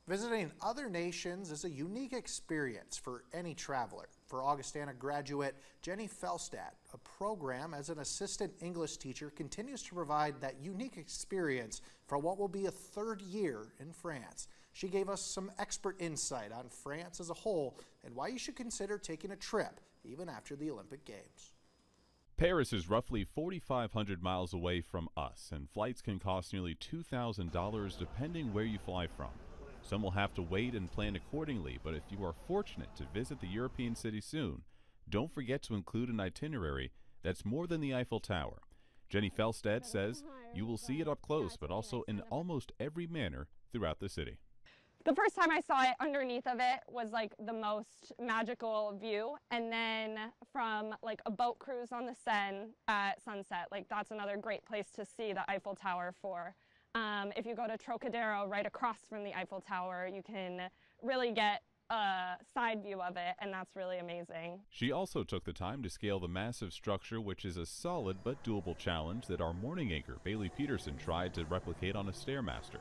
Visiting other nations is a unique experience for any traveler. For Augustana graduate Jeni Fjelstad, a program as an assistant English teacher continues to provide that unique experience for what will be a third year in France. She gave us some expert insight on France as a whole and why you should consider taking a trip even after the Olympic Games. Paris is roughly 4,500 miles away from us, and flights can cost nearly $2,000 depending where you fly from. Some will have to wait and plan accordingly, but if you are fortunate to visit the European city soon, don't forget to include an itinerary that's more than the Eiffel Tower. Jeni Fjelstad says you will see it up close, but also in almost every manner throughout the city. The first time I saw it, underneath of it was like the most magical view, and then from like a boat cruise on the Seine at sunset, like that's another great place to see the Eiffel Tower for. If you go to Trocadero, right across from the Eiffel Tower, you can really get a side view of it, and that's really amazing. She also took the time to scale the massive structure, which is a solid but doable challenge that our morning anchor, Bailey Peterson, tried to replicate on a Stairmaster.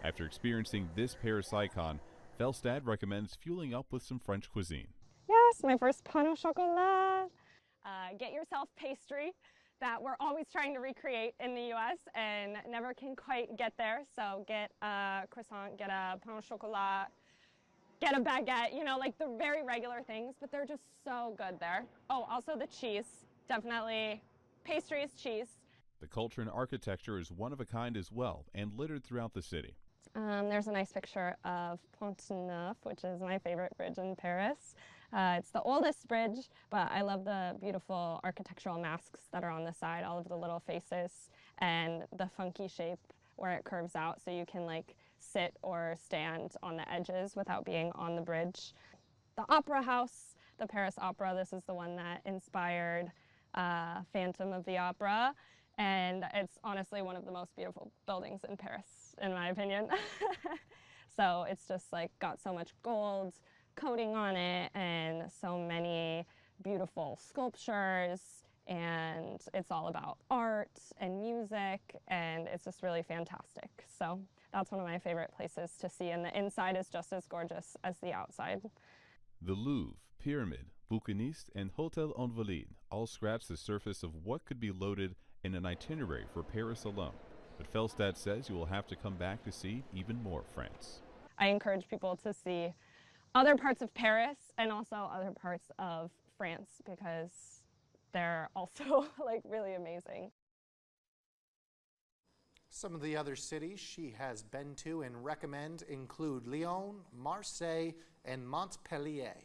After experiencing this Paris icon, Fjelstad recommends fueling up with some French cuisine. Yes, my first pain au chocolat. Get yourself pastry that we're always trying to recreate in the US and never can quite get there. So get a croissant, get a pain au chocolat, get a baguette, you know, like the very regular things, but they're just so good there. Oh, also the cheese, definitely pastries, cheese. The culture and architecture is one of a kind as well and littered throughout the city. There's a nice picture of Pont Neuf, which is my favorite bridge in Paris. It's the oldest bridge, but I love the beautiful architectural masks that are on the side, all of the little faces, and the funky shape where it curves out so you can like sit or stand on the edges without being on the bridge. The Opera House, the Paris Opera, this is the one that inspired Phantom of the Opera. And it's honestly one of the most beautiful buildings in Paris, in my opinion. So it's just like got so much gold coating on it and so many beautiful sculptures, and it's all about art and music, and it's just really fantastic. So that's one of my favorite places to see, and the inside is just as gorgeous as the outside. The Louvre, Pyramid, Bouquiniste, and Hotel Invalides all scratch the surface of what could be loaded in an itinerary for Paris alone. But Fjelstad says you will have to come back to see even more France. I encourage people to see other parts of Paris and also other parts of France because they're also like really amazing. Some of the other cities she has been to and recommend include Lyon, Marseille, and Montpellier.